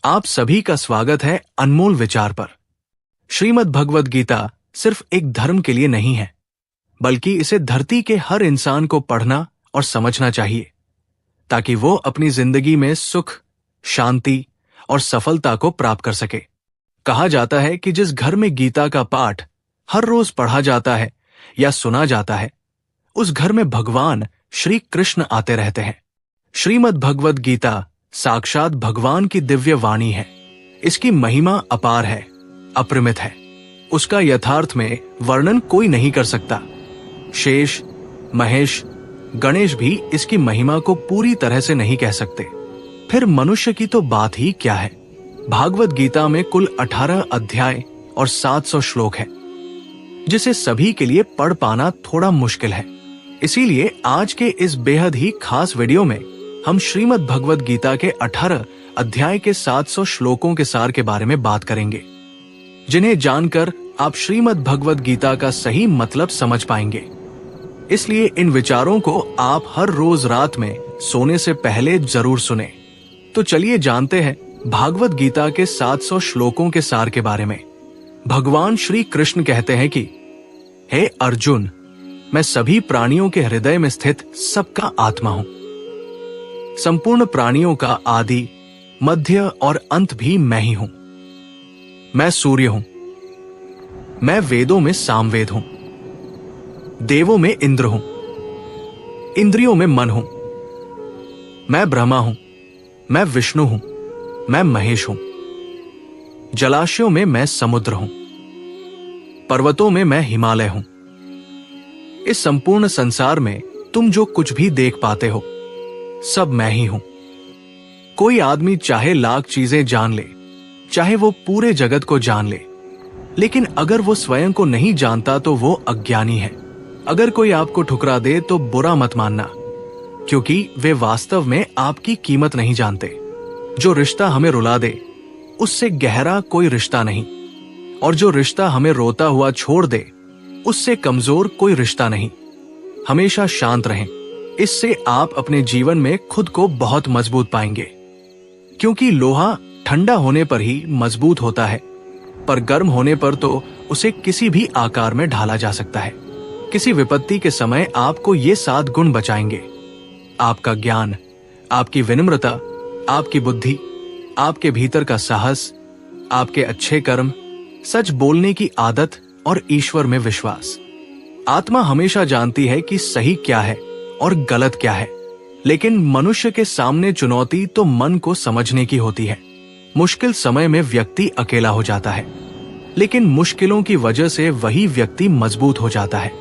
आप सभी का स्वागत है अनमोल विचार पर। श्रीमद् भगवद गीता सिर्फ एक धर्म के लिए नहीं है, बल्कि इसे धरती के हर इंसान को पढ़ना और समझना चाहिए, ताकि वो अपनी जिंदगी में सुख, शांति और सफलता को प्राप्त कर सके। कहा जाता है कि जिस घर में गीता का पाठ हर रोज पढ़ा जाता है या सुना जाता है, उस घर में भगवान श्री कृष्ण आते रहते हैं। श्रीमद् भगवद गीता साक्षात भगवान की दिव्य वाणी है। इसकी महिमा अपार है, अपरिमित है। उसका यथार्थ में वर्णन कोई नहीं कर सकता। शेष, महेश, गणेश भी इसकी महिमा को पूरी तरह से नहीं कह सकते। फिर मनुष्य की तो बात ही क्या है। भागवत गीता में कुल 18 अध्याय और 700 श्लोक है, जिसे सभी के लिए पढ़ पाना थोड़ा मुश्किल है। इसीलिए आज के इस बेहद ही खास वीडियो में हम श्रीमद् भगवद गीता के 18 अध्याय के 700 श्लोकों के सार के बारे में बात करेंगे, जिन्हें जानकर आप श्रीमद् भगवद गीता का सही मतलब समझ पाएंगे। इसलिए इन विचारों को आप हर रोज रात में सोने से पहले जरूर सुने। तो चलिए जानते हैं भागवत गीता के 700 श्लोकों के सार के बारे में। भगवान श्री कृष्ण कहते हैं कि हे अर्जुन, मैं सभी प्राणियों के हृदय में स्थित सबका आत्मा हूं। संपूर्ण प्राणियों का आदि, मध्य और अंत भी मैं ही हूं। मैं सूर्य हूं। मैं वेदों में सामवेद हूं। देवों में इंद्र हूं। इंद्रियों में मन हूं। मैं ब्रह्मा हूं। मैं विष्णु हूं। मैं महेश हूं। जलाशयों में मैं समुद्र हूं। पर्वतों में मैं हिमालय हूं। इस संपूर्ण संसार में तुम जो कुछ भी देख पाते हो, सब मैं ही हूं। कोई आदमी चाहे लाख चीजें जान ले, चाहे वो पूरे जगत को जान ले, लेकिन अगर वो स्वयं को नहीं जानता तो वो अज्ञानी है। अगर कोई आपको ठुकरा दे तो बुरा मत मानना, क्योंकि वे वास्तव में आपकी कीमत नहीं जानते। जो रिश्ता हमें रुला दे, उससे गहरा कोई रिश्ता नहीं, और जो रिश्ता हमें रोता हुआ छोड़ दे, उससे कमजोर कोई रिश्ता नहीं। हमेशा शांत रहें। इससे आप अपने जीवन में खुद को बहुत मजबूत पाएंगे, क्योंकि लोहा ठंडा होने पर ही मजबूत होता है, पर गर्म होने पर तो उसे किसी भी आकार में ढाला जा सकता है। किसी विपत्ति के समय आपको ये 7 गुण बचाएंगे: आपका ज्ञान, आपकी विनम्रता, आपकी बुद्धि, आपके भीतर का साहस, आपके अच्छे कर्म, सच बोलने की आदत और ईश्वर में विश्वास। आत्मा हमेशा जानती है कि सही क्या है और गलत क्या है, लेकिन मनुष्य के सामने चुनौती तो मन को समझने की होती है। मुश्किल समय में व्यक्ति अकेला हो जाता है, लेकिन मुश्किलों की वजह से वही व्यक्ति मजबूत हो जाता है।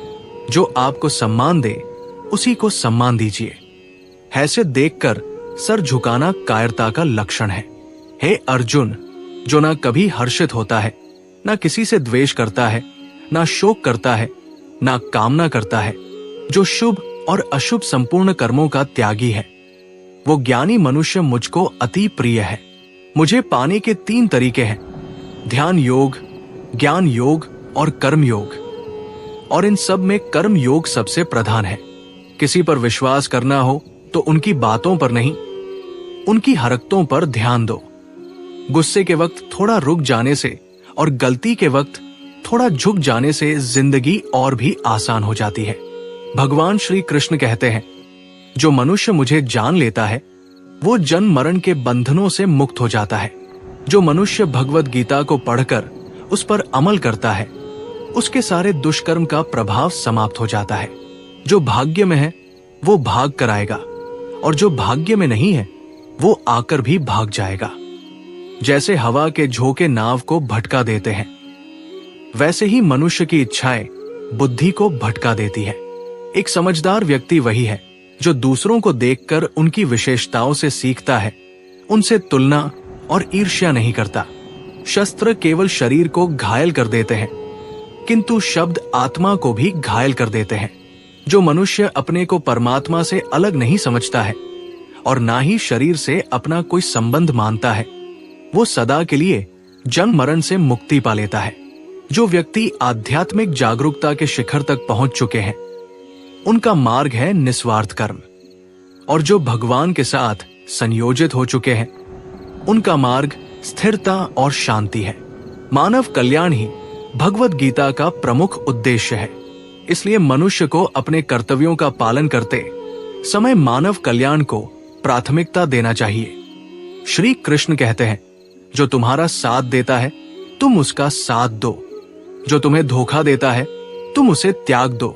जो आपको सम्मान दे, उसी को सम्मान दीजिए। हैसियत देखकर सर झुकाना कायरता का लक्षण है। हे अर्जुन, जो ना कभी हर्षित होता है, ना किसी से द्वेष करता है, ना शोक करता है, ना कामना करता है, जो शुभ और अशुभ संपूर्ण कर्मों का त्यागी है, वो ज्ञानी मनुष्य मुझको अति प्रिय है। मुझे पाने के 3 तरीके हैं: ध्यान योग, ज्ञान योग और कर्म योग। और इन सब में कर्म योग सबसे प्रधान है। किसी पर विश्वास करना हो तो उनकी बातों पर नहीं, उनकी हरकतों पर ध्यान दो। गुस्से के वक्त थोड़ा रुक जाने से और गलती के वक्त थोड़ा झुक जाने से जिंदगी और भी आसान हो जाती है। भगवान श्री कृष्ण कहते हैं, जो मनुष्य मुझे जान लेता है, वो जन्म मरण के बंधनों से मुक्त हो जाता है। जो मनुष्य भगवद गीता को पढ़कर उस पर अमल करता है, उसके सारे दुष्कर्म का प्रभाव समाप्त हो जाता है। जो भाग्य में है वो भाग कर आएगा, और जो भाग्य में नहीं है वो आकर भी भाग जाएगा। जैसे हवा के झोंके नाव को भटका देते हैं, वैसे ही मनुष्य की इच्छाएं बुद्धि को भटका देती है। एक समझदार व्यक्ति वही है जो दूसरों को देखकर उनकी विशेषताओं से सीखता है, उनसे तुलना और ईर्ष्या नहीं करता। शस्त्र केवल शरीर को घायल कर देते हैं, किंतु शब्द आत्मा को भी घायल कर देते हैं। जो मनुष्य अपने को परमात्मा से अलग नहीं समझता है और ना ही शरीर से अपना कोई संबंध मानता है, वो सदा के लिए जन्म मरण से मुक्ति पा लेता है। जो व्यक्ति आध्यात्मिक जागरूकता के शिखर तक पहुंच चुके हैं, उनका मार्ग है निस्वार्थ कर्म, और जो भगवान के साथ संयोजित हो चुके हैं, उनका मार्ग स्थिरता और शांति है। मानव कल्याण ही भगवत गीता का प्रमुख उद्देश्य है। इसलिए मनुष्य को अपने कर्तव्यों का पालन करते समय मानव कल्याण को प्राथमिकता देना चाहिए। श्री कृष्ण कहते हैं, जो तुम्हारा साथ देता है तुम उसका साथ दो, जो तुम्हें धोखा देता है तुम उसे त्याग दो।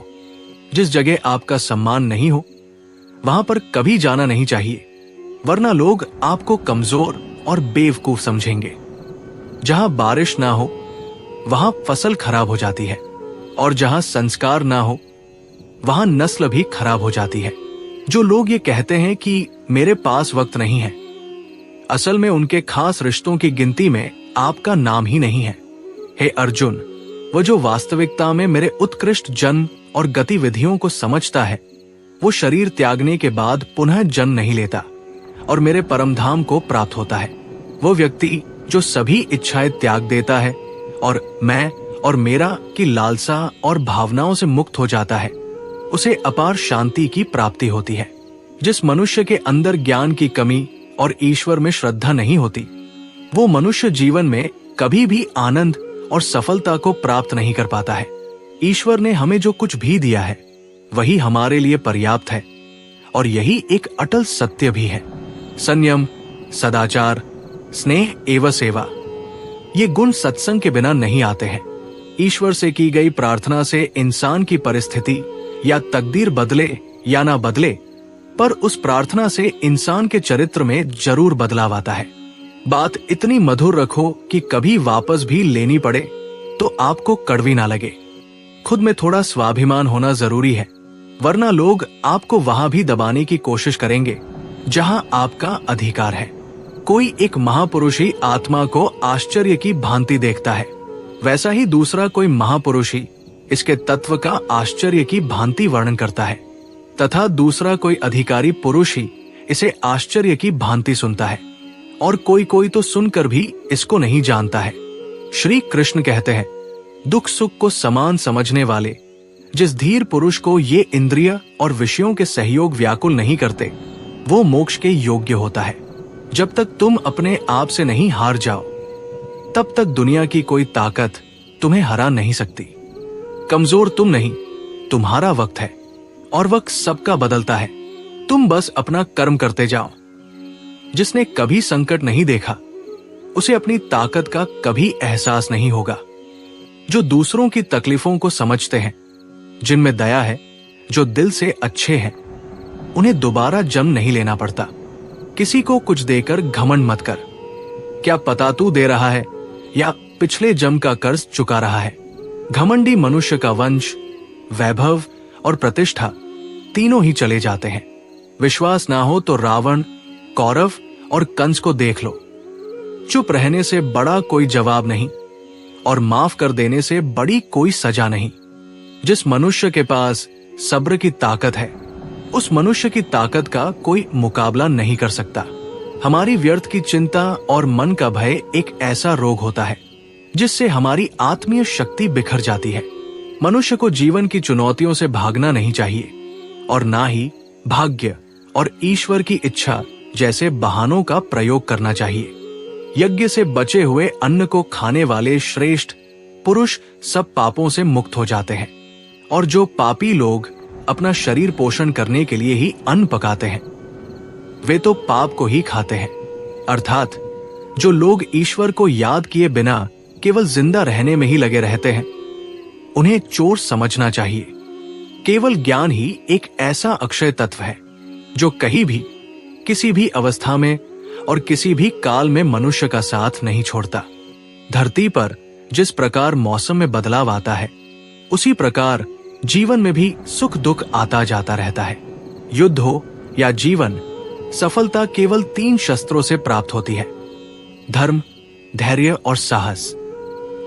जिस जगह आपका सम्मान नहीं हो वहां पर कभी जाना नहीं चाहिए, वरना लोग आपको कमजोर और बेवकूफ समझेंगे। जहां बारिश ना हो वहां फसल खराब हो जाती है, और जहां संस्कार ना हो वहां नस्ल भी खराब हो जाती है। जो लोग ये कहते हैं कि मेरे पास वक्त नहीं है, असल में उनके खास रिश्तों की गिनती में आपका नाम ही नहीं है। हे अर्जुन, वो जो वास्तविकता में मेरे उत्कृष्ट जन्म और गतिविधियों को समझता है, वो शरीर त्यागने के बाद पुनः जन्म नहीं लेता और मेरे परमधाम को प्राप्त होता है। वो व्यक्ति जो सभी इच्छाएं त्याग देता है और मैं और मेरा की लालसा और भावनाओं से मुक्त हो जाता है, उसे अपार शांति की प्राप्ति होती है। जिस मनुष्य के अंदर ज्ञान की कमी और ईश्वर में श्रद्धा नहीं होती, वो मनुष्य जीवन में कभी भी आनंद और सफलता को प्राप्त नहीं कर पाता है। ईश्वर ने हमें जो कुछ भी दिया है वही हमारे लिए पर्याप्त है, और यही एक अटल सत्य भी है। संयम, सदाचार, स्नेह एवं सेवा, ये गुण सत्संग के बिना नहीं आते हैं। ईश्वर से की गई प्रार्थना से इंसान की परिस्थिति या तकदीर बदले या ना बदले, पर उस प्रार्थना से इंसान के चरित्र में जरूर बदलाव आता है। बात इतनी मधुर रखो कि कभी वापस भी लेनी पड़े तो आपको कड़वी ना लगे। खुद में थोड़ा स्वाभिमान होना जरूरी है, वरना लोग आपको वहां भी दबाने की कोशिश करेंगे जहां आपका अधिकार है। कोई एक महापुरुष ही आत्मा को आश्चर्य की भांति देखता है, वैसा ही दूसरा कोई महापुरुष ही इसके तत्व का आश्चर्य की भांति वर्णन करता है, तथा दूसरा कोई अधिकारी पुरुष ही इसे आश्चर्य की भांति सुनता है, और कोई कोई तो सुनकर भी इसको नहीं जानता है। श्री कृष्ण कहते हैं, दुख सुख को समान समझने वाले जिस धीर पुरुष को ये इंद्रिय और विषयों के सहयोग व्याकुल नहीं करते, वो मोक्ष के योग्य होता है। जब तक तुम अपने आप से नहीं हार जाओ, तब तक दुनिया की कोई ताकत तुम्हें हरा नहीं सकती। कमजोर तुम नहीं, तुम्हारा वक्त है, और वक्त सबका बदलता है। तुम बस अपना कर्म करते जाओ। जिसने कभी संकट नहीं देखा, उसे अपनी ताकत का कभी एहसास नहीं होगा। जो दूसरों की तकलीफों को समझते हैं, जिनमें दया है, जो दिल से अच्छे हैं, उन्हें दोबारा जन्म नहीं लेना पड़ता। किसी को कुछ देकर घमंड मत कर। क्या पता तू दे रहा है या पिछले जन्म का कर्ज चुका रहा है। घमंडी मनुष्य का वंश, वैभव और प्रतिष्ठा तीनों ही चले जाते हैं। विश्वास ना हो तो रावण, कौरव और कंस को देख लो। चुप रहने से बड़ा कोई जवाब नहीं, और माफ कर देने से बड़ी कोई सजा नहीं। जिस मनुष्य के पास सब्र की ताकत है, उस मनुष्य की ताकत का कोई मुकाबला नहीं कर सकता। हमारी व्यर्थ की चिंता और मन का भय एक ऐसा रोग होता है जिससे हमारी आत्मीय शक्ति बिखर जाती है। मनुष्य को जीवन की चुनौतियों से भागना नहीं चाहिए, और ना ही भाग्य और ईश्वर की इच्छा जैसे बहानों का प्रयोग करना चाहिए। यज्ञ से बचे हुए अन्न को खाने वाले श्रेष्ठ पुरुष सब पापों से मुक्त हो जाते हैं, और जो पापी लोग अपना शरीर पोषण करने के लिए ही अन्न पकाते हैं, वे तो पाप को ही खाते हैं। अर्थात जो लोग ईश्वर को याद किए बिना केवल जिंदा रहने में ही लगे रहते हैं, उन्हें चोर समझना चाहिए। केवल ज्ञान ही एक ऐसा अक्षय तत्व है जो कहीं भी, किसी भी अवस्था में और किसी भी काल में मनुष्य का साथ नहीं छोड़ता। धरती पर जिस प्रकार मौसम में बदलाव आता है, उसी प्रकार जीवन में भी सुख दुख आता जाता रहता है। युद्ध हो या जीवन, सफलता केवल 3 शस्त्रों से प्राप्त होती है: धर्म, धैर्य और साहस।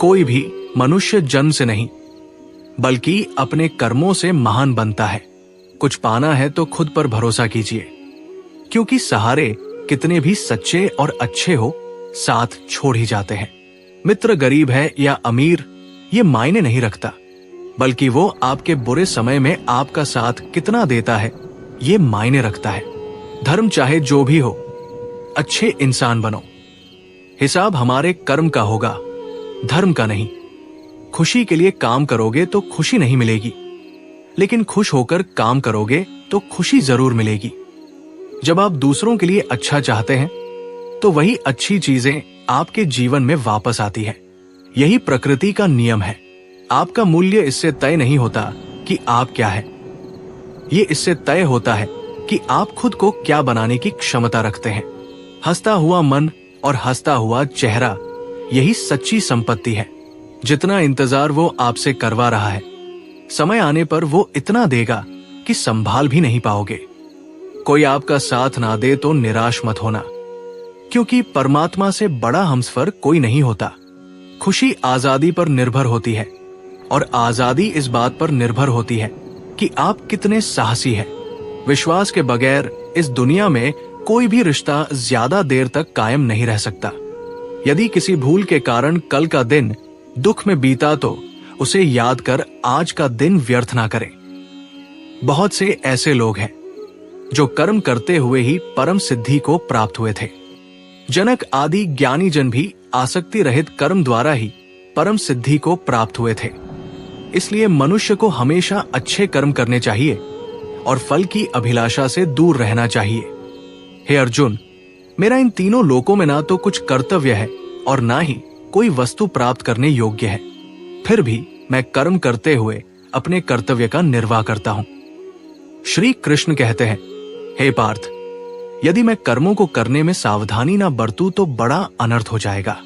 कोई भी मनुष्य जन्म से नहीं, बल्कि अपने कर्मों से महान बनता है। कुछ पाना है तो खुद पर भरोसा कीजिए, क्योंकि सहारे कितने भी सच्चे और अच्छे हो, साथ छोड़ ही जाते हैं। मित्र गरीब है या अमीर, ये मायने नहीं रखता, बल्कि वो आपके बुरे समय में आपका साथ कितना देता है, ये मायने रखता है। धर्म चाहे जो भी हो, अच्छे इंसान बनो। हिसाब हमारे कर्म का होगा, धर्म का नहीं। खुशी के लिए काम करोगे तो खुशी नहीं मिलेगी, लेकिन खुश होकर काम करोगे तो खुशी जरूर मिलेगी। जब आप दूसरों के लिए अच्छा चाहते हैं तो वही अच्छी चीजें आपके जीवन में वापस आती है। यही प्रकृति का नियम है। आपका मूल्य इससे तय नहीं होता कि आप क्या है, ये इससे तय होता है कि आप खुद को क्या बनाने की क्षमता रखते हैं। हंसता हुआ मन और हंसता हुआ चेहरा, यही सच्ची संपत्ति है। जितना इंतजार वो आपसे करवा रहा है, समय आने पर वो इतना देगा कि संभाल भी नहीं पाओगे। कोई आपका साथ ना दे तो निराश मत होना, क्योंकि परमात्मा से बड़ा हमसफर कोई नहीं होता। खुशी आजादी पर निर्भर होती है, और आजादी इस बात पर निर्भर होती है कि आप कितने साहसी हैं। विश्वास के बगैर इस दुनिया में कोई भी रिश्ता ज्यादा देर तक कायम नहीं रह सकता। यदि किसी भूल के कारण कल का दिन दुख में बीता तो उसे याद कर आज का दिन व्यर्थ ना करें। बहुत से ऐसे लोग हैं जो कर्म करते हुए ही परम सिद्धि को प्राप्त हुए थे। जनक आदि ज्ञानी जन भी आसक्ति रहित कर्म द्वारा ही परम सिद्धि को प्राप्त हुए थे। इसलिए मनुष्य को हमेशा अच्छे कर्म करने चाहिए और फल की अभिलाषा से दूर रहना चाहिए। हे अर्जुन, मेरा इन तीनों लोकों में ना तो कुछ कर्तव्य है और ना ही कोई वस्तु प्राप्त करने योग्य है, फिर भी मैं कर्म करते हुए अपने कर्तव्य का निर्वाह करता हूं। श्री कृष्ण कहते हैं, हे पार्थ, यदि मैं कर्मों को करने में सावधानी ना बरतूं तो बड़ा अनर्थ हो जाएगा,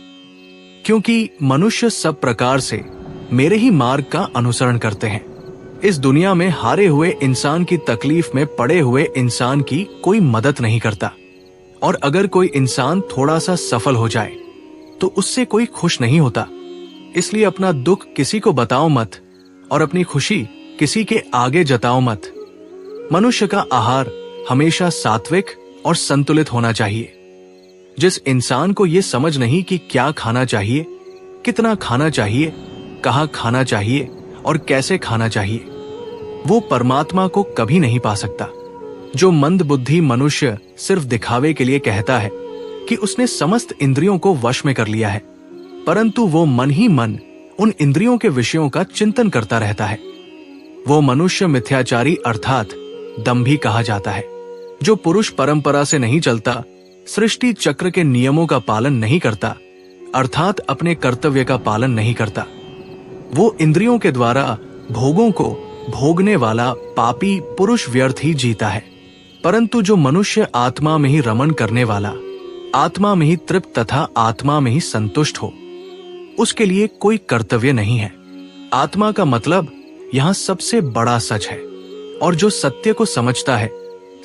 क्योंकि मनुष्य सब प्रकार से मेरे ही मार्ग का अनुसरण करते हैं। इस दुनिया में हारे हुए इंसान की तकलीफ में पड़े हुए इंसान की कोई मदद नहीं करता, और अगर कोई इंसान थोड़ा सा सफल हो जाए तो उससे कोई खुश नहीं होता। इसलिए अपना दुख किसी को बताओ मत और अपनी खुशी किसी के आगे जताओ मत। मनुष्य का आहार हमेशा सात्विक और संतुलित होना चाहिए। जिस इंसान को यह समझ नहीं कि क्या खाना चाहिए, कितना खाना चाहिए, कहाँ खाना चाहिए और कैसे खाना चाहिए, वो परमात्मा को कभी नहीं पा सकता। जो मंद बुद्धि मनुष्य सिर्फ दिखावे के लिए कहता है कि उसने समस्त इंद्रियों को वश में कर लिया है, परंतु वो मन ही मन उन इंद्रियों के विषयों का चिंतन करता रहता है, वो मनुष्य मिथ्याचारी अर्थात दंभी कहा जाता है। जो पुरुष परंपरा से नहीं चलता, सृष्टि चक्र के नियमों का पालन नहीं करता, अर्थात अपने कर्तव्य का पालन नहीं करता, वो इंद्रियों के द्वारा भोगों को भोगने वाला पापी पुरुष व्यर्थ ही जीता है। परंतु जो मनुष्य आत्मा में ही रमण करने वाला, आत्मा में ही तृप्त तथा आत्मा में ही संतुष्ट हो, उसके लिए कोई कर्तव्य नहीं है। आत्मा का मतलब यहां सबसे बड़ा सच है, और जो सत्य को समझता है,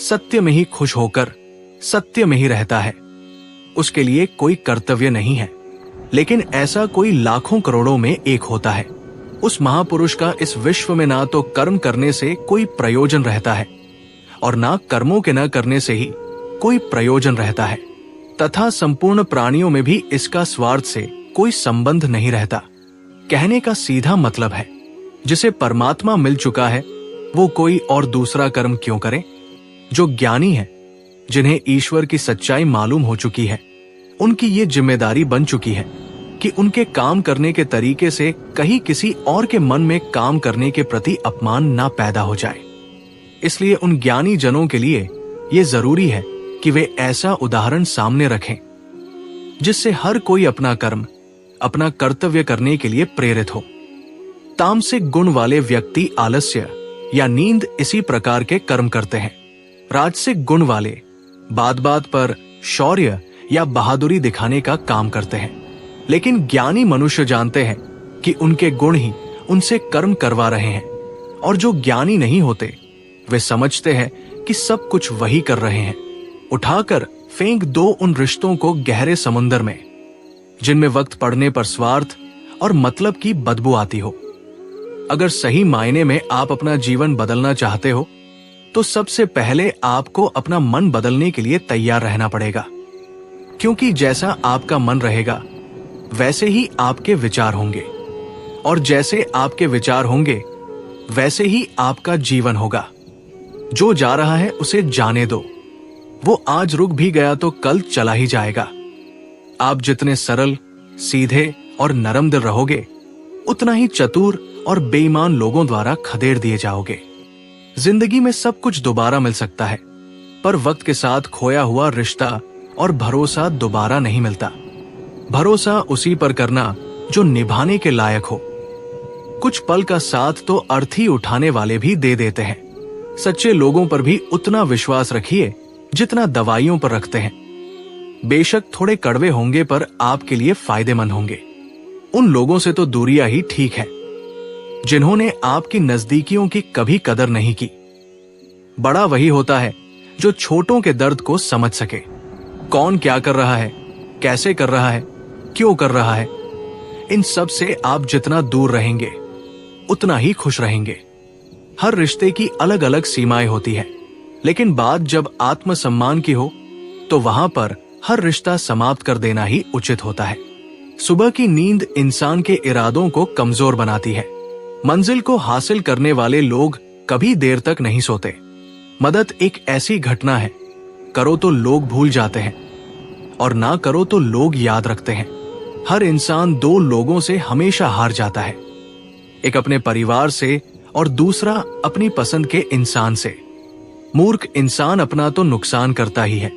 सत्य में ही खुश होकर सत्य में ही रहता है, उसके लिए कोई कर्तव्य नहीं है। लेकिन ऐसा कोई लाखों करोड़ों में एक होता है। उस महापुरुष का इस विश्व में ना तो कर्म करने से कोई प्रयोजन रहता है और ना कर्मों के न करने से ही कोई प्रयोजन रहता है, तथा संपूर्ण प्राणियों में भी इसका स्वार्थ से कोई संबंध नहीं रहता। कहने का सीधा मतलब है, जिसे परमात्मा मिल चुका है वो कोई और दूसरा कर्म क्यों करे। जो ज्ञानी है, जिन्हें ईश्वर की सच्चाई मालूम हो चुकी है, उनकी ये जिम्मेदारी बन चुकी है कि उनके काम करने के तरीके से कहीं किसी और के मन में काम करने के प्रति अपमान ना पैदा हो जाए। इसलिए उन ज्ञानी जनों के लिए ये जरूरी है कि वे ऐसा उदाहरण सामने रखें जिससे हर कोई अपना कर्म, अपना कर्तव्य करने के लिए प्रेरित हो। तामसिक गुण वाले व्यक्ति आलस्य या नींद इसी प्रकार के कर्म करते हैं। राजसिक गुण वाले बात बात पर शौर्य या बहादुरी दिखाने का काम करते हैं। लेकिन ज्ञानी मनुष्य जानते हैं कि उनके गुण ही उनसे कर्म करवा रहे हैं, और जो ज्ञानी नहीं होते वे समझते हैं कि सब कुछ वही कर रहे हैं। उठाकर फेंक दो उन रिश्तों को गहरे समुंदर में, जिनमें वक्त पड़ने पर स्वार्थ और मतलब की बदबू आती हो। अगर सही मायने में आप अपना जीवन बदलना चाहते हो तो सबसे पहले आपको अपना मन बदलने के लिए तैयार रहना पड़ेगा, क्योंकि जैसा आपका मन रहेगा वैसे ही आपके विचार होंगे, और जैसे आपके विचार होंगे वैसे ही आपका जीवन होगा। जो जा रहा है उसे जाने दो, वो आज रुक भी गया तो कल चला ही जाएगा। आप जितने सरल, सीधे और नरम दिल रहोगे, उतना ही चतुर और बेईमान लोगों द्वारा खदेड़ दिए जाओगे। जिंदगी में सब कुछ दोबारा मिल सकता है, पर वक्त के साथ खोया हुआ रिश्ता और भरोसा दोबारा नहीं मिलता। भरोसा उसी पर करना जो निभाने के लायक हो। कुछ पल का साथ तो अर्थी उठाने वाले भी दे देते हैं। सच्चे लोगों पर भी उतना विश्वास रखिए जितना दवाइयों पर रखते हैं। बेशक थोड़े कड़वे होंगे, पर आपके लिए फायदेमंद होंगे। उन लोगों से तो दूरियां ही ठीक है जिन्होंने आपकी नजदीकियों की कभी कदर नहीं की। बड़ा वही होता है जो छोटों के दर्द को समझ सके। कौन क्या कर रहा है, कैसे कर रहा है, क्यों कर रहा है, इन सब से आप जितना दूर रहेंगे उतना ही खुश रहेंगे। हर रिश्ते की अलग अलग सीमाएं होती है, लेकिन बात जब आत्मसम्मान की हो तो वहां पर हर रिश्ता समाप्त कर देना ही उचित होता है। सुबह की नींद इंसान के इरादों को कमजोर बनाती है। मंजिल को हासिल करने वाले लोग कभी देर तक नहीं सोते। मदद एक ऐसी घटना है, करो तो लोग भूल जाते हैं और ना करो तो लोग याद रखते हैं। हर इंसान दो लोगों से हमेशा हार जाता है, एक अपने परिवार से और दूसरा अपनी पसंद के इंसान से। मूर्ख इंसान अपना तो नुकसान करता ही है,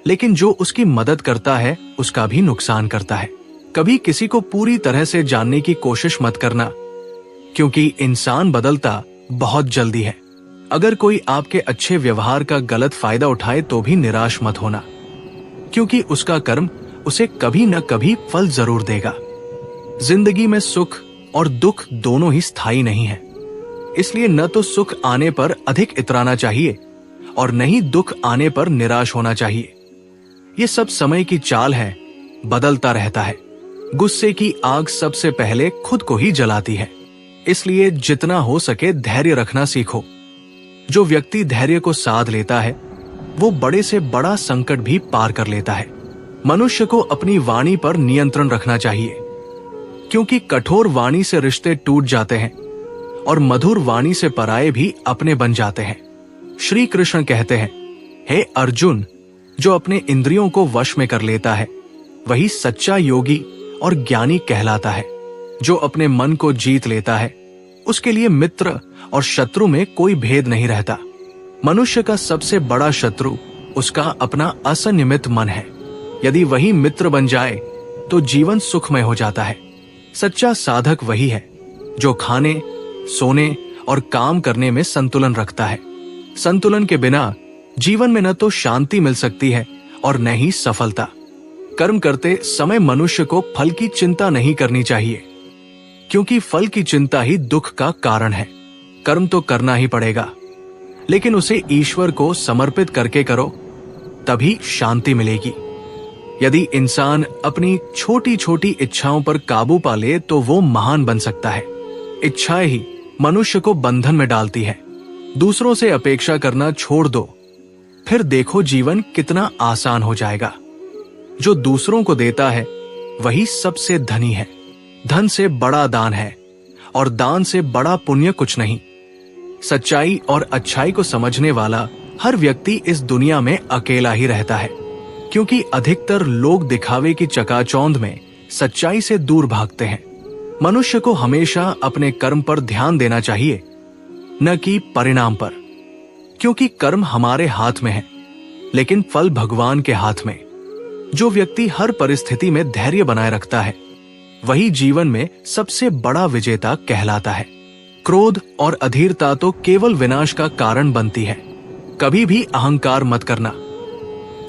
लेकिन जो उसकी मदद करता है उसका भी नुकसान करता है। कभी किसी को पूरी तरह से जानने की कोशिश मत करना, क्योंकि इंसान बदलता बहुत जल्दी है। अगर कोई आपके अच्छे व्यवहार का गलत फायदा उठाए तो भी निराश मत होना, क्योंकि उसका कर्म उसे कभी न कभी फल जरूर देगा। जिंदगी में सुख और दुख दोनों ही स्थायी नहीं है, इसलिए न तो सुख आने पर अधिक इतराना चाहिए और न ही दुख आने पर निराश होना चाहिए। ये सब समय की चाल है, बदलता रहता है। गुस्से की आग सबसे पहले खुद को ही जलाती है, इसलिए जितना हो सके धैर्य रखना सीखो। जो व्यक्ति धैर्य को साध लेता है वो बड़े से बड़ा संकट भी पार कर लेता है। मनुष्य को अपनी वाणी पर नियंत्रण रखना चाहिए, क्योंकि कठोर वाणी से रिश्ते टूट जाते हैं और मधुर वाणी से पराये भी अपने बन जाते हैं। श्री कृष्ण कहते हैं, हे अर्जुन, जो अपने इंद्रियों को वश में कर लेता है वही सच्चा योगी और ज्ञानी कहलाता है। जो अपने मन को जीत लेता है उसके लिए मित्र और शत्रु में कोई भेद नहीं रहता। मनुष्य का सबसे बड़ा शत्रु उसका अपना असंयमित मन है। यदि वही मित्र बन जाए तो जीवन सुखमय हो जाता है। सच्चा साधक वही है जो खाने, सोने और काम करने में संतुलन रखता है। संतुलन के बिना जीवन में न तो शांति मिल सकती है और न ही सफलता। कर्म करते समय मनुष्य को फल की चिंता नहीं करनी चाहिए, क्योंकि फल की चिंता ही दुख का कारण है। कर्म तो करना ही पड़ेगा, लेकिन उसे ईश्वर को समर्पित करके करो, तभी शांति मिलेगी। यदि इंसान अपनी छोटी छोटी इच्छाओं पर काबू पा ले तो वो महान बन सकता है। इच्छाएं ही मनुष्य को बंधन में डालती है। दूसरों से अपेक्षा करना छोड़ दो, फिर देखो जीवन कितना आसान हो जाएगा। जो दूसरों को देता है वही सबसे धनी है। धन से बड़ा दान है और दान से बड़ा पुण्य कुछ नहीं। सच्चाई और अच्छाई को समझने वाला हर व्यक्ति इस दुनिया में अकेला ही रहता है, क्योंकि अधिकतर लोग दिखावे की चकाचौंध में सच्चाई से दूर भागते हैं। मनुष्य को हमेशा अपने कर्म पर ध्यान देना चाहिए, न कि परिणाम पर, क्योंकि कर्म हमारे हाथ में है लेकिन फल भगवान के हाथ में। जो व्यक्ति हर परिस्थिति में धैर्य बनाए रखता है वही जीवन में सबसे बड़ा विजेता कहलाता है। क्रोध और अधीरता तो केवल विनाश का कारण बनती है। कभी भी अहंकार मत करना,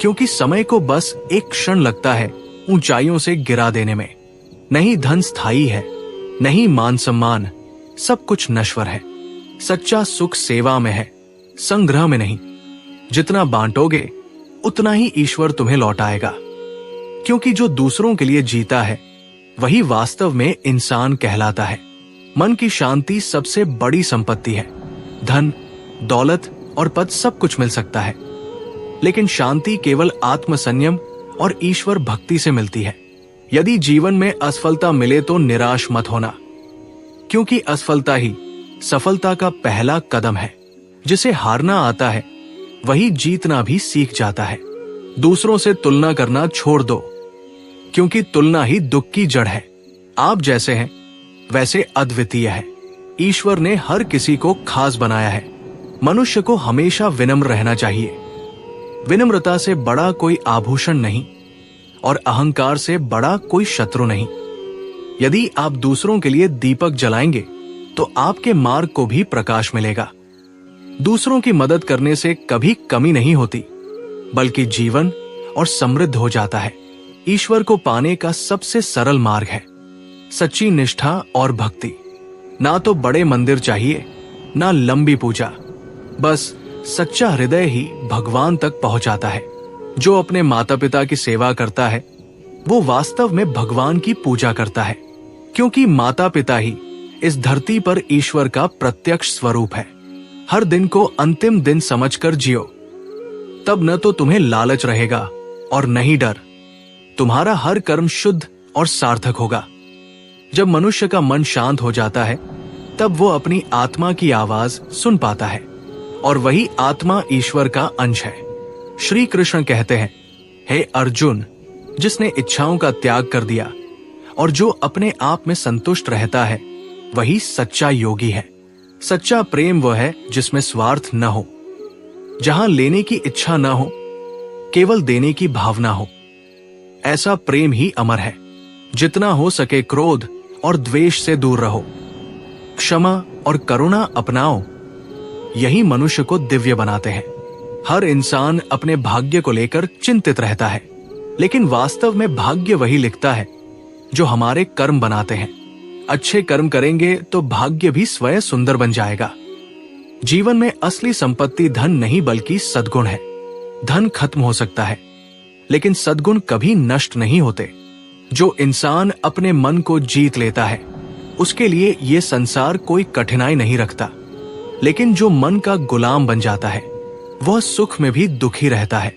क्योंकि समय को बस एक क्षण लगता है ऊंचाइयों से गिरा देने में। नहीं धन स्थायी है, नहीं मान सम्मान, सब कुछ नश्वर है। सच्चा सुख सेवा में है, संग्रह में नहीं। जितना बांटोगे उतना ही ईश्वर तुम्हें लौटाएगा, क्योंकि जो दूसरों के लिए जीता है वही वास्तव में इंसान कहलाता है। मन की शांति सबसे बड़ी संपत्ति है। धन, दौलत और पद सब कुछ मिल सकता है, लेकिन शांति केवल आत्मसंयम और ईश्वर भक्ति से मिलती है। यदि जीवन में असफलता मिले तो निराश मत होना, क्योंकि असफलता ही सफलता का पहला कदम है। जिसे हारना आता है वही जीतना भी सीख जाता है। दूसरों से तुलना करना छोड़ दो, क्योंकि तुलना ही दुख की जड़ है। आप जैसे हैं वैसे अद्वितीय है। ईश्वर ने हर किसी को खास बनाया है। मनुष्य को हमेशा विनम्र रहना चाहिए। विनम्रता से बड़ा कोई आभूषण नहीं और अहंकार से बड़ा कोई शत्रु नहीं। यदि आप दूसरों के लिए दीपक जलाएंगे तो आपके मार्ग को भी प्रकाश मिलेगा। दूसरों की मदद करने से कभी कमी नहीं होती, बल्कि जीवन और समृद्ध हो जाता है। ईश्वर को पाने का सबसे सरल मार्ग है सच्ची निष्ठा और भक्ति। ना तो बड़े मंदिर चाहिए, ना लंबी पूजा, बस सच्चा हृदय ही भगवान तक पहुंचाता है। जो अपने माता पिता की सेवा करता है वो वास्तव में भगवान की पूजा करता है, क्योंकि माता पिता ही इस धरती पर ईश्वर का प्रत्यक्ष स्वरूप है। हर दिन को अंतिम दिन समझकर जियो, तब न तो तुम्हें लालच रहेगा और न ही डर। तुम्हारा हर कर्म शुद्ध और सार्थक होगा। जब मनुष्य का मन शांत हो जाता है तब वो अपनी आत्मा की आवाज सुन पाता है, और वही आत्मा ईश्वर का अंश है। श्री कृष्ण कहते हैं, हे अर्जुन, जिसने इच्छाओं का त्याग कर दिया और जो अपने आप में संतुष्ट रहता है वही सच्चा योगी है। सच्चा प्रेम वह है जिसमें स्वार्थ न हो, जहां लेने की इच्छा न हो, केवल देने की भावना हो। ऐसा प्रेम ही अमर है। जितना हो सके क्रोध और द्वेष से दूर रहो। क्षमा और करुणा अपनाओ, यही मनुष्य को दिव्य बनाते हैं। हर इंसान अपने भाग्य को लेकर चिंतित रहता है, लेकिन वास्तव में भाग्य वही लिखता है जो हमारे कर्म बनाते हैं। अच्छे कर्म करेंगे तो भाग्य भी स्वयं सुंदर बन जाएगा। जीवन में असली संपत्ति धन नहीं बल्कि सद्गुण है। धन खत्म हो सकता है, लेकिन सद्गुण कभी नष्ट नहीं होते। जो इंसान अपने मन को जीत लेता है उसके लिए ये संसार कोई कठिनाई नहीं रखता, लेकिन जो मन का गुलाम बन जाता है वह सुख में भी दुखी रहता है।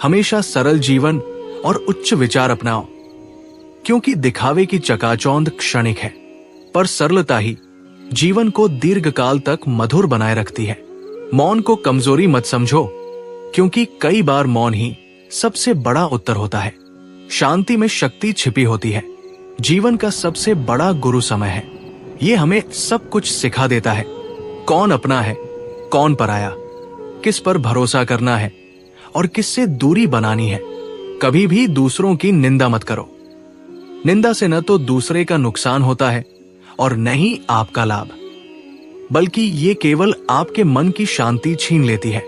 हमेशा सरल जीवन और उच्च विचार अपनाओ, क्योंकि दिखावे की चकाचौंध क्षणिक है, पर सरलता ही जीवन को दीर्घकाल तक मधुर बनाए रखती है। मौन को कमजोरी मत समझो, क्योंकि कई बार मौन ही सबसे बड़ा उत्तर होता है। शांति में शक्ति छिपी होती है। जीवन का सबसे बड़ा गुरु समय है। ये हमें सब कुछ सिखा देता है। कौन अपना है, कौन पराया, किस पर भरोसा करना है और किससे दूरी बनानी है। कभी भी दूसरों की निंदा मत करो। निंदा से न तो दूसरे का नुकसान होता है और न ही आपका लाभ, बल्कि ये केवल आपके मन की शांति छीन लेती है।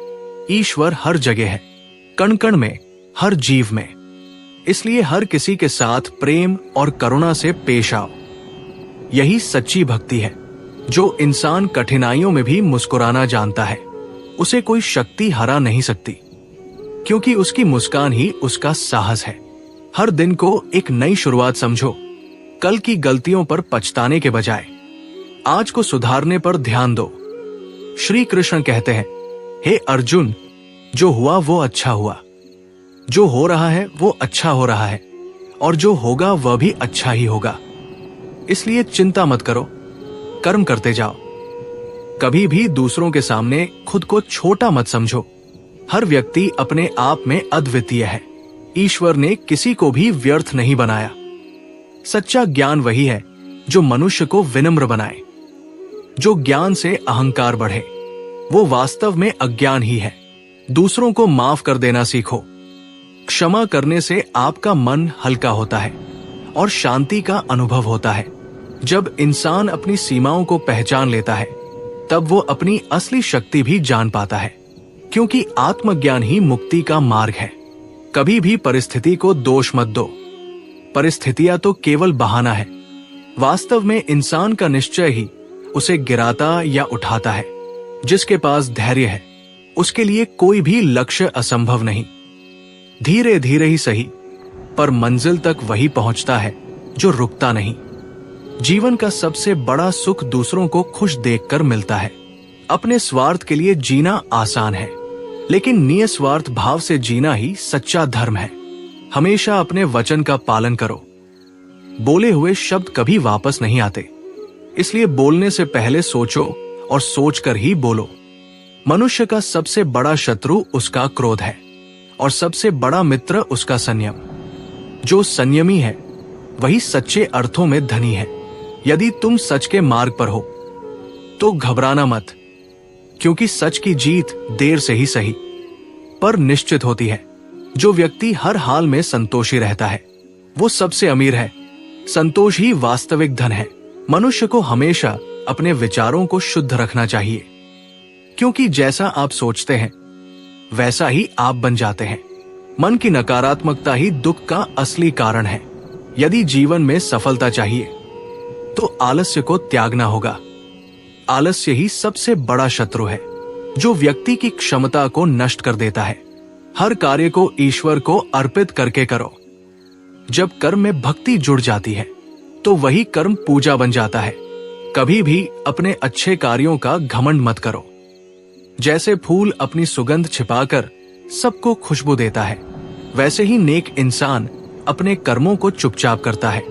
ईश्वर हर जगह है, कण कण में, हर जीव में। इसलिए हर किसी के साथ प्रेम और करुणा से पेश आओ। यही सच्ची भक्ति है। जो इंसान कठिनाइयों में भी मुस्कुराना जानता है उसे कोई शक्ति हरा नहीं सकती, क्योंकि उसकी मुस्कान ही उसका साहस है। हर दिन को एक नई शुरुआत समझो। कल की गलतियों पर पछताने के बजाय आज को सुधारने पर ध्यान दो। श्री कृष्ण कहते हैं, हे अर्जुन, जो हुआ वो अच्छा हुआ, जो हो रहा है वो अच्छा हो रहा है, और जो होगा वह भी अच्छा ही होगा। इसलिए चिंता मत करो, कर्म करते जाओ। कभी भी दूसरों के सामने खुद को छोटा मत समझो। हर व्यक्ति अपने आप में अद्वितीय है। ईश्वर ने किसी को भी व्यर्थ नहीं बनाया। सच्चा ज्ञान वही है जो मनुष्य को विनम्र बनाए। जो ज्ञान से अहंकार बढ़े वो वास्तव में अज्ञान ही है। दूसरों को माफ कर देना सीखो। क्षमा करने से आपका मन हल्का होता है और शांति का अनुभव होता है। जब इंसान अपनी सीमाओं को पहचान लेता है तब वो अपनी असली शक्ति भी जान पाता है, क्योंकि आत्मज्ञान ही मुक्ति का मार्ग है। कभी भी परिस्थिति को दोष मत दो। परिस्थितियां तो केवल बहाना है। वास्तव में इंसान का निश्चय ही उसे गिराता या उठाता है। जिसके पास धैर्य है उसके लिए कोई भी लक्ष्य असंभव नहीं। धीरे धीरे ही सही, पर मंजिल तक वही पहुंचता है जो रुकता नहीं। जीवन का सबसे बड़ा सुख दूसरों को खुश देखकर मिलता है। अपने स्वार्थ के लिए जीना आसान है, लेकिन निस्वार्थ भाव से जीना ही सच्चा धर्म है। हमेशा अपने वचन का पालन करो। बोले हुए शब्द कभी वापस नहीं आते, इसलिए बोलने से पहले सोचो और सोचकर ही बोलो। मनुष्य का सबसे बड़ा शत्रु उसका क्रोध है और सबसे बड़ा मित्र उसका संयम। जो संयमी है वही सच्चे अर्थों में धनी है। यदि तुम सच के मार्ग पर हो तो घबराना मत, क्योंकि सच की जीत देर से ही सही पर निश्चित होती है। जो व्यक्ति हर हाल में संतोषी रहता है वो सबसे अमीर है। संतोष ही वास्तविक धन है। मनुष्य को हमेशा अपने विचारों को शुद्ध रखना चाहिए, क्योंकि जैसा आप सोचते हैं वैसा ही आप बन जाते हैं। मन की नकारात्मकता ही दुख का असली कारण है। यदि जीवन में सफलता चाहिए तो आलस्य को त्यागना होगा। आलस्य ही सबसे बड़ा शत्रु है, जो व्यक्ति की क्षमता को नष्ट कर देता है। हर कार्य को ईश्वर को अर्पित करके करो। जब कर्म में भक्ति जुड़ जाती है तो वही कर्म पूजा बन जाता है। कभी भी अपने अच्छे कार्यों का घमंड मत करो। जैसे फूल अपनी सुगंध छिपाकर सबको खुशबू देता है, वैसे ही नेक इंसान अपने कर्मों को चुपचाप करता है।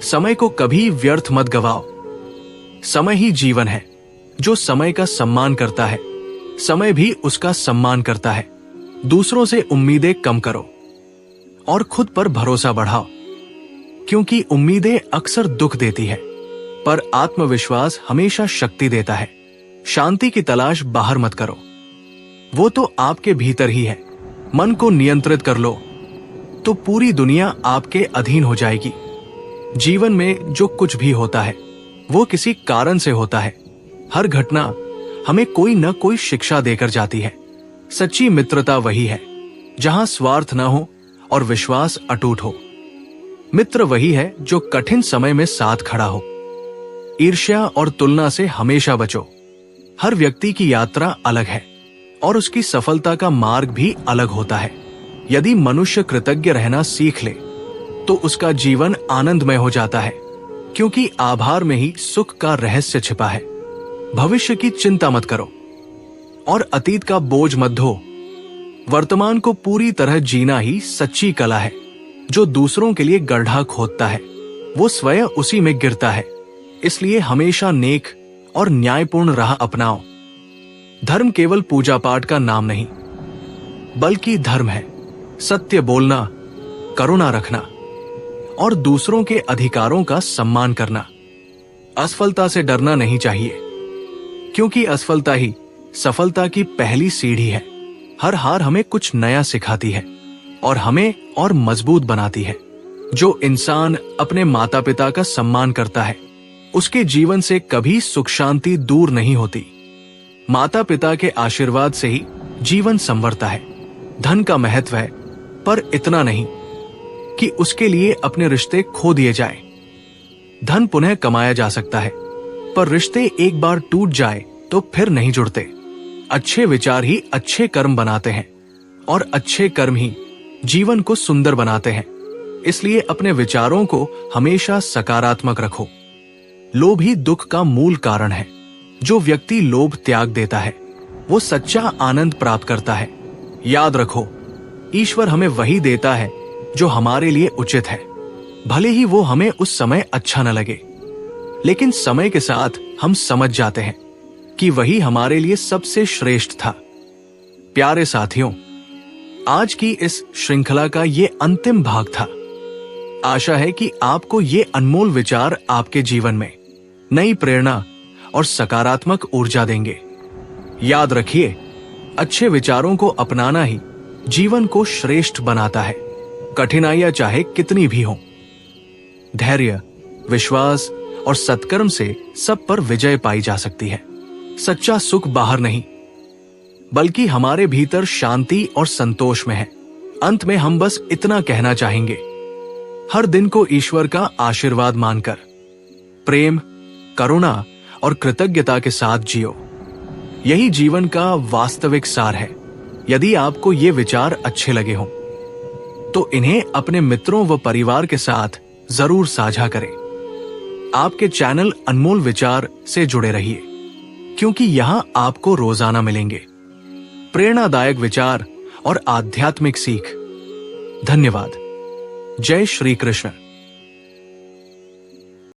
समय को कभी व्यर्थ मत गवाओ। समय ही जीवन है। जो समय का सम्मान करता है समय भी उसका सम्मान करता है। दूसरों से उम्मीदें कम करो और खुद पर भरोसा बढ़ाओ, क्योंकि उम्मीदें अक्सर दुख देती है पर आत्मविश्वास हमेशा शक्ति देता है। शांति की तलाश बाहर मत करो, वो तो आपके भीतर ही है। मन को नियंत्रित कर लो तो पूरी दुनिया आपके अधीन हो जाएगी। जीवन में जो कुछ भी होता है वो किसी कारण से होता है। हर घटना हमें कोई न कोई शिक्षा देकर जाती है। सच्ची मित्रता वही है जहां स्वार्थ न हो और विश्वास अटूट हो। मित्र वही है जो कठिन समय में साथ खड़ा हो। ईर्ष्या और तुलना से हमेशा बचो। हर व्यक्ति की यात्रा अलग है और उसकी सफलता का मार्ग भी अलग होता है। यदि मनुष्य कृतज्ञ रहना सीख ले तो उसका जीवन आनंदमय हो जाता है, क्योंकि आभार में ही सुख का रहस्य छिपा है। भविष्य की चिंता मत करो और अतीत का बोझ मत ढो। वर्तमान को पूरी तरह जीना ही सच्ची कला है। जो दूसरों के लिए गड्ढा खोदता है वो स्वयं उसी में गिरता है। इसलिए हमेशा नेक और न्यायपूर्ण राह अपनाओ। धर्म केवल पूजा पाठ का नाम नहीं, बल्कि धर्म है सत्य बोलना, करुणा रखना और दूसरों के अधिकारों का सम्मान करना। असफलता से डरना नहीं चाहिए, क्योंकि असफलता ही सफलता की पहली सीढ़ी है। हर हार हमें कुछ नया सिखाती है और हमें और मजबूत बनाती है। जो इंसान अपने माता पिता का सम्मान करता है उसके जीवन से कभी सुख शांति दूर नहीं होती। माता पिता के आशीर्वाद से ही जीवन संवरता है। धन का महत्व है, पर इतना नहीं कि उसके लिए अपने रिश्ते खो दिए जाएं। धन पुनः कमाया जा सकता है, पर रिश्ते एक बार टूट जाए तो फिर नहीं जुड़ते। अच्छे विचार ही अच्छे कर्म बनाते हैं और अच्छे कर्म ही जीवन को सुंदर बनाते हैं। इसलिए अपने विचारों को हमेशा सकारात्मक रखो। लोभ ही दुख का मूल कारण है। जो व्यक्ति लोभ त्याग देता है वो सच्चा आनंद प्राप्त करता है। याद रखो, ईश्वर हमें वही देता है जो हमारे लिए उचित है, भले ही वो हमें उस समय अच्छा न लगे। लेकिन समय के साथ हम समझ जाते हैं कि वही हमारे लिए सबसे श्रेष्ठ था। प्यारे साथियों, आज की इस श्रृंखला का ये अंतिम भाग था। आशा है कि आपको ये अनमोल विचार आपके जीवन में नई प्रेरणा और सकारात्मक ऊर्जा देंगे। याद रखिए, अच्छे विचारों को अपनाना ही जीवन को श्रेष्ठ बनाता है, कठिनाइयां चाहे कितनी भी हों। धैर्य, विश्वास और सत्कर्म से सब पर विजय पाई जा सकती है। सच्चा सुख बाहर नहीं, बल्कि हमारे भीतर शांति और संतोष में है। अंत में हम बस इतना कहना चाहेंगे, हर दिन को ईश्वर का आशीर्वाद मानकर प्रेम, करुणा और कृतज्ञता के साथ जियो। यही जीवन का वास्तविक सार है। यदि आपको ये विचार अच्छे लगे हों तो इन्हें अपने मित्रों व परिवार के साथ जरूर साझा करें। आपके चैनल अनमोल विचार से जुड़े रहिए, क्योंकि यहां आपको रोजाना मिलेंगे प्रेरणादायक विचार और आध्यात्मिक सीख। धन्यवाद। जय श्री कृष्ण।